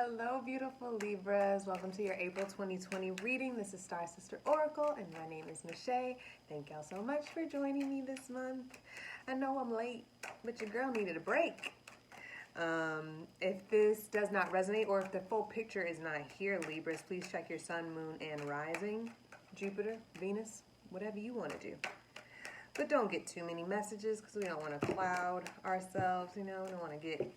Hello, beautiful Libras. Welcome to your April 2020 reading. This is Star Sister Oracle, and my name is Michelle. Thank y'all so much for joining me this month. I know I'm late, but your girl needed a break. If this does not resonate, or if the full picture is not here, Libras, please check your sun, moon, and rising, Jupiter, Venus, whatever you want to do. But don't get too many messages because we don't want to cloud ourselves, we don't want to get...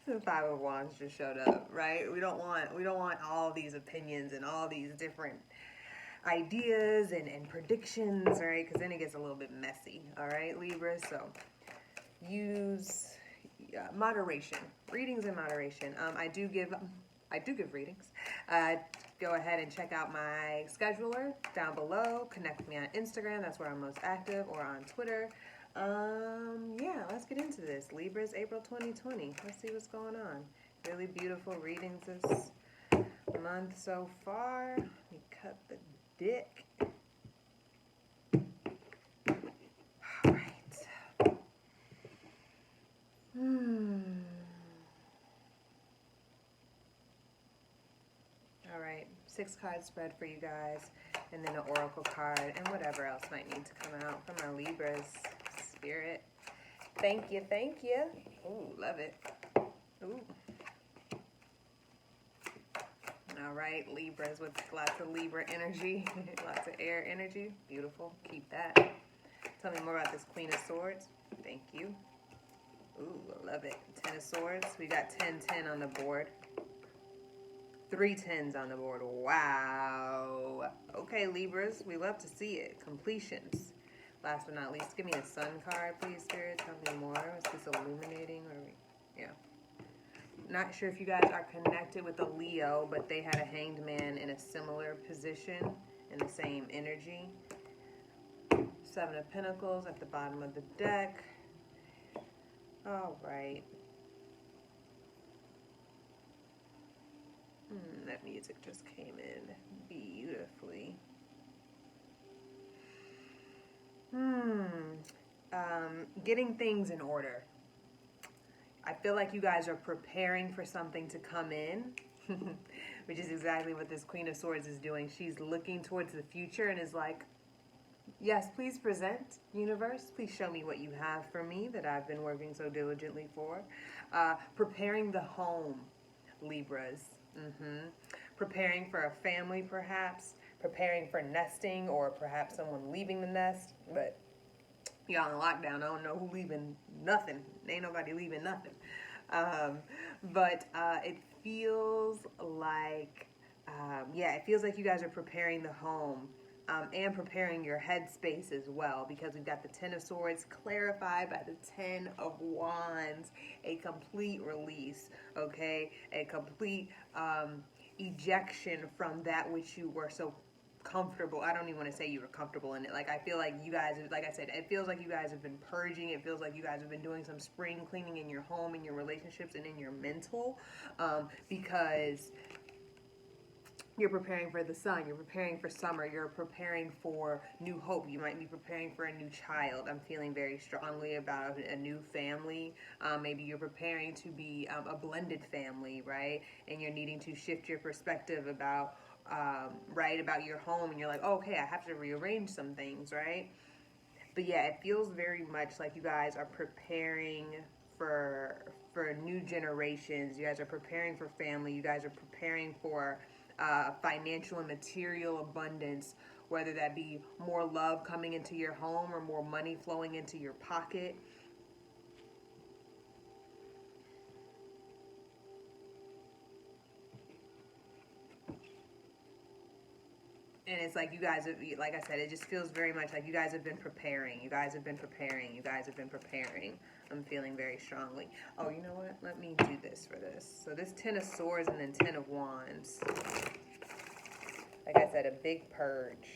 The Five of Wands just showed up, right? We don't want all these opinions and all these different ideas and predictions, right? Because then it gets a little bit messy, all right, Libra? So use moderation, readings in moderation. I do give readings. Go ahead and check out my scheduler down below. Connect with me on Instagram. That's where I'm most active, or on Twitter. Yeah, let's get into this. Libras, April 2020. Let's see what's going on. Really beautiful readings this month so far. Let me cut the dick. All right. All right, 6 card spread for you guys, and then an oracle card, and whatever else might need to come out from our Libras. Spirit. Thank you, thank you. Ooh, love it. Ooh. All right, Libras with lots of Libra energy, lots of air energy. Beautiful. Keep that. Tell me more about this Queen of Swords. Thank you. Ooh, I love it. 10 of Swords. We got 10-10 on the board. 3 10s on the board. Wow. Okay, Libras, we love to see it. Completions. Last but not least, give me a Sun card, please, Spirit. Tell me more. Is this illuminating? Yeah. Not sure if you guys are connected with a Leo, but they had a Hanged Man in a similar position, in the same energy. 7 of Pentacles at the bottom of the deck. All right. That music just came in beautifully. Getting things in order. I feel like you guys are preparing for something to come in, which is exactly what this Queen of Swords is doing. She's looking towards the future and is like, yes, please present, universe. Please show me what you have for me that I've been working so diligently for. Preparing the home, Libras. Preparing for a family, perhaps. Preparing for nesting, or perhaps someone leaving the nest. But y'all in lockdown, I don't know who leaving nothing. Ain't nobody leaving nothing. But it feels like, it feels like you guys are preparing the home. And preparing your headspace as well, because we've got the 10 of Swords clarified by the 10 of Wands. A complete release, okay? A complete ejection from that which you were so comfortable. I don't even want to say you were comfortable in it. Like, I feel like you guys, like I said, it feels like you guys have been purging. It feels like you guys have been doing some spring cleaning in your home, in your relationships, and in your mental, because you're preparing for the sun, you're preparing for summer, you're preparing for new hope. You might be preparing for a new child. I'm feeling very strongly about a new family. Maybe you're preparing to be a blended family, right? And you're needing to shift your perspective about, about your home. And you're like, oh, okay, I have to rearrange some things, right? But yeah, it feels very much like you guys are preparing for new generations. You guys are preparing for family. You guys are preparing for financial and material abundance, whether that be more love coming into your home or more money flowing into your pocket. And it's like you guys have, like I said, it just feels very much like you guys have been preparing. You guys have been preparing. You guys have been preparing. I'm feeling very strongly. Oh, you know what? Let me do this for this. So this 10 of Swords and then 10 of Wands. Like I said, a big purge.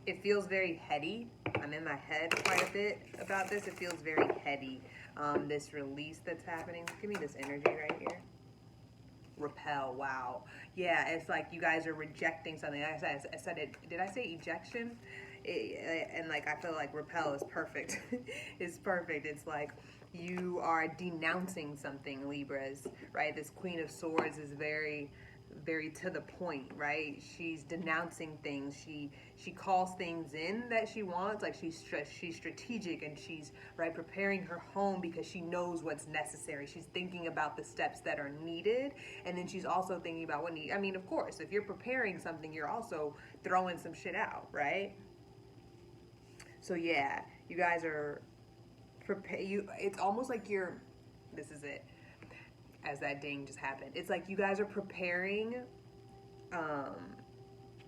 It feels very heady. I'm in my head quite a bit about this. It feels very heady. This release that's happening. Give me this energy right here. Repel. Wow. Yeah, it's like you guys are rejecting something. Like I said it. Did I say ejection? And like, I feel like repel is perfect. It's perfect. It's like you are denouncing something, Libras, right? This Queen of Swords is very, very to the point, right? She's denouncing things. She calls things in that she wants. Like she's strategic, and she's right preparing her home because she knows what's necessary. She's thinking about the steps that are needed, and then she's also thinking about what need. I mean, of course, if you're preparing something, you're also throwing some shit out, right? So yeah, you guys are prepare. You. It's almost like you're. This is it. As that ding just happened, it's like you guys are preparing. Um,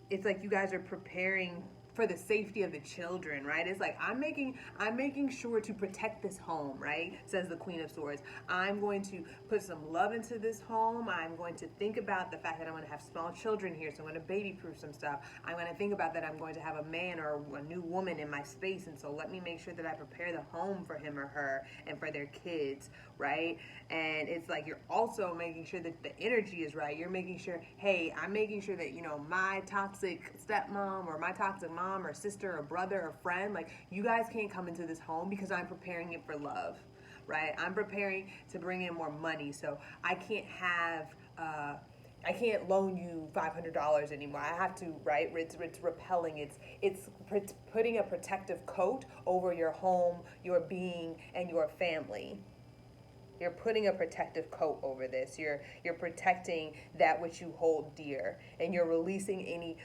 it's like you guys are preparing for the safety of the children, right? It's like I'm making sure to protect this home, right? Says the Queen of Swords. I'm going to put some love into this home. I'm going to think about the fact that I'm going to have small children here, so I'm going to baby proof some stuff. I'm going to think about that I'm going to have a man or a new woman in my space, and so let me make sure that I prepare the home for him or her and for their kids, right? And it's like you're also making sure that the energy is right. You're making sure, hey, I'm making sure that, you know, my toxic stepmom or my toxic mom or sister or brother or friend, like, you guys can't come into this home because I'm preparing it for love, right? I'm preparing to bring in more money, so I can't have I can't loan you $500 anymore. I have to, right? It's repelling. It's putting a protective coat over your home, your being, and your family. You're putting a protective coat over this. You're protecting that which you hold dear, and you're releasing any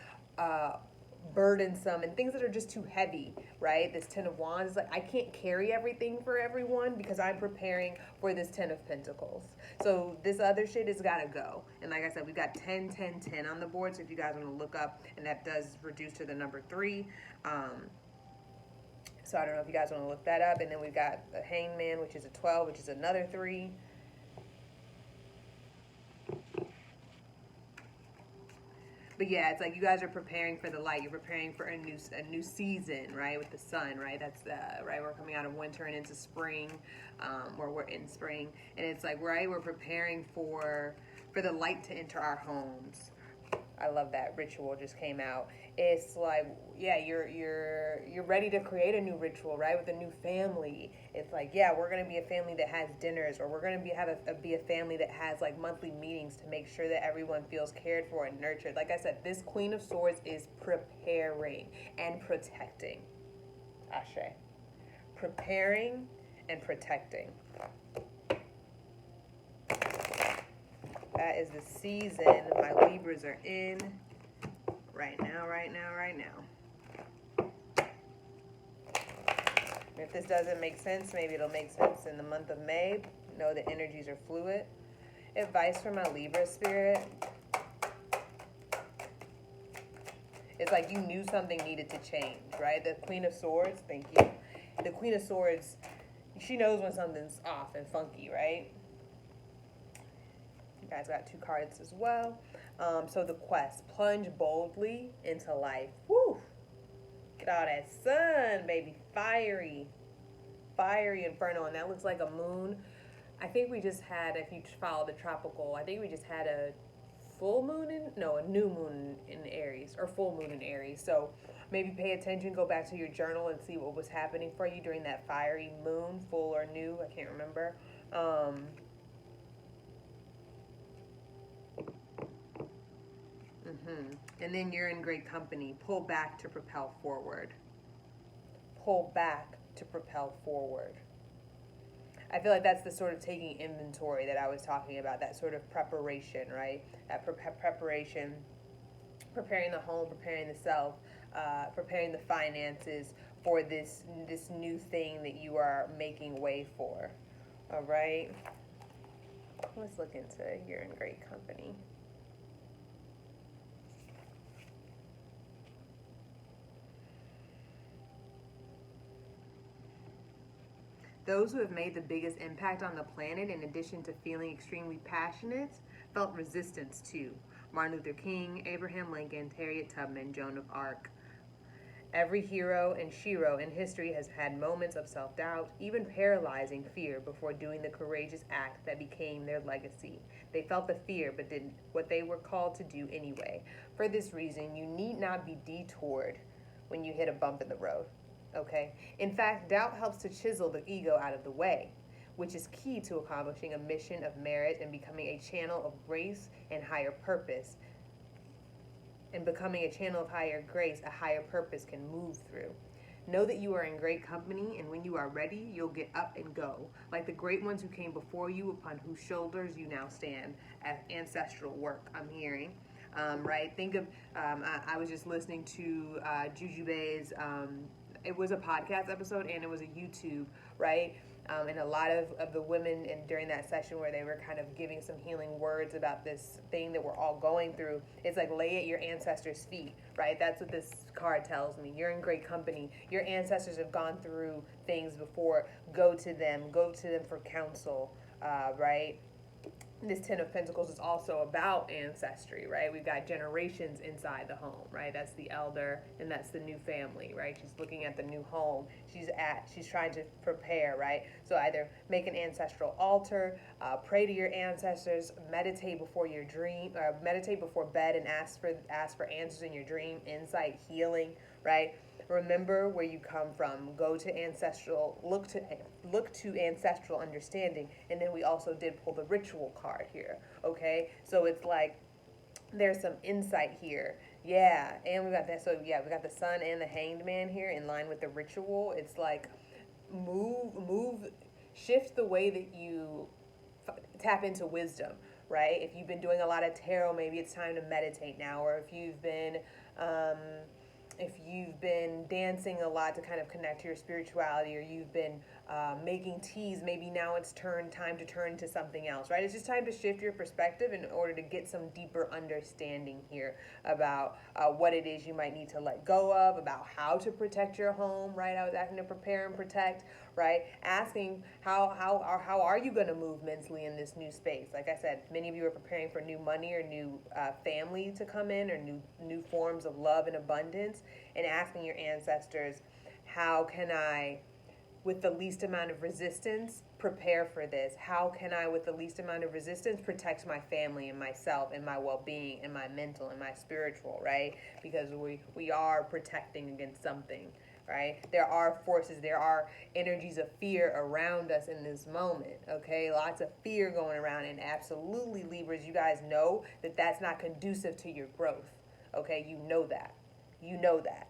burdensome and things that are just too heavy, right? This Ten of Wands is like, I can't carry everything for everyone because I'm preparing for this Ten of Pentacles. So this other shit has got to go. And like I said, we've got 10, 10, 10 on the board. So if you guys want to look up, and that does reduce to the number 3. So I don't know if you guys want to look that up. And then we've got the Hangman, which is a 12, which is another 3. But yeah, it's like you guys are preparing for the light. You're preparing for a new season, right? With the sun, right? That's right. We're coming out of winter and into spring, or we're in spring, and it's like, right, we're preparing for the light to enter our homes. I love that ritual just came out. It's like, yeah, you're ready to create a new ritual, right? With a new family. It's like, yeah, we're gonna be a family that has dinners, or we're gonna be a family that has like monthly meetings to make sure that everyone feels cared for and nurtured. Like I said, this Queen of Swords is preparing and protecting. Ashe. Preparing and protecting. That is the season my Libras are in right now, right now, right now. If this doesn't make sense, maybe it'll make sense in the month of May. Know the energies are fluid. Advice for my Libra spirit. It's like you knew something needed to change, right? The Queen of Swords, thank you. The Queen of Swords, she knows when something's off and funky, right? You guys got 2 cards as well. So the quest, plunge boldly into life. Woo! Get all that sun, baby. Fiery inferno, and that looks like a moon. I think we just had, if you follow the tropical, I think we just had a new moon in Aries, or full moon in Aries. So maybe pay attention, go back to your journal and see what was happening for you during that fiery moon, full or new, I can't remember. And then you're in great company. Pull back to propel forward. Pull back to propel forward. I feel like that's the sort of taking inventory that I was talking about, that sort of preparation, right? That preparation, preparing the home, preparing the self, preparing the finances for this new thing that you are making way for. All right? Let's look into you're in great company. Those who have made the biggest impact on the planet, in addition to feeling extremely passionate, felt resistance too. Martin Luther King, Abraham Lincoln, Harriet Tubman, Joan of Arc. Every hero and shero in history has had moments of self-doubt, even paralyzing fear, before doing the courageous act that became their legacy. They felt the fear, but did what they were called to do anyway. For this reason, you need not be detoured when you hit a bump in the road. Okay? In fact, doubt helps to chisel the ego out of the way, which is key to accomplishing a mission of merit and becoming a channel of grace and higher purpose. And becoming a channel of higher grace, a higher purpose can move through. Know that you are in great company, and when you are ready, you'll get up and go, like the great ones who came before you, upon whose shoulders you now stand. As ancestral work, I'm hearing. Right? Think of, I was just listening to Juju Bay's, it was a podcast episode and it was a YouTube, right? And a lot of the women during that session where they were kind of giving some healing words about this thing that we're all going through, it's like lay at your ancestors' feet, right? That's what this card tells me. You're in great company. Your ancestors have gone through things before. Go to them for counsel, right? This Ten of Pentacles is also about ancestry, right? We've got generations inside the home, right? That's the elder and that's the new family, right? She's looking at the new home. She's trying to prepare, right? So either make an ancestral altar, pray to your ancestors, meditate before your dream, meditate before bed, and ask for answers in your dream, insight, healing, right? Remember where you come from. Go to ancestral, look to ancestral understanding. And then we also did pull the ritual card here, okay? So it's like there's some insight here. Yeah, and we got that. So yeah, we got the Sun and the Hanged Man here in line with the ritual. It's like shift the way that you tap into wisdom, right? If you've been doing a lot of tarot, maybe it's time to meditate now. Or if you've been dancing a lot to kind of connect to your spirituality, or you've been making teas, maybe now it's time to turn to something else, right? It's just time to shift your perspective in order to get some deeper understanding here about what it is you might need to let go of, about how to protect your home, right? I was asking to prepare and protect, right? Asking how are you going to move mentally in this new space? Like I said, many of you are preparing for new money or new family to come in, or new forms of love and abundance, and asking your ancestors, how can I, with the least amount of resistance, prepare for this? How can I, with the least amount of resistance, protect my family and myself and my well-being and my mental and my spiritual, right? Because we are protecting against something, right? There are forces, there are energies of fear around us in this moment, okay? Lots of fear going around, and absolutely, Libras, you guys know that that's not conducive to your growth, okay? You know that. You know that.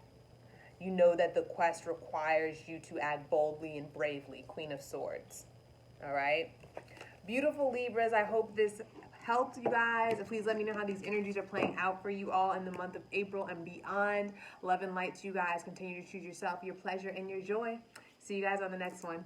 You know that the quest requires you to act boldly and bravely. Queen of Swords. All right? Beautiful Libras. I hope this helped you guys. Please let me know how these energies are playing out for you all in the month of April and beyond. Love and light to you guys. Continue to choose yourself, your pleasure, and your joy. See you guys on the next one.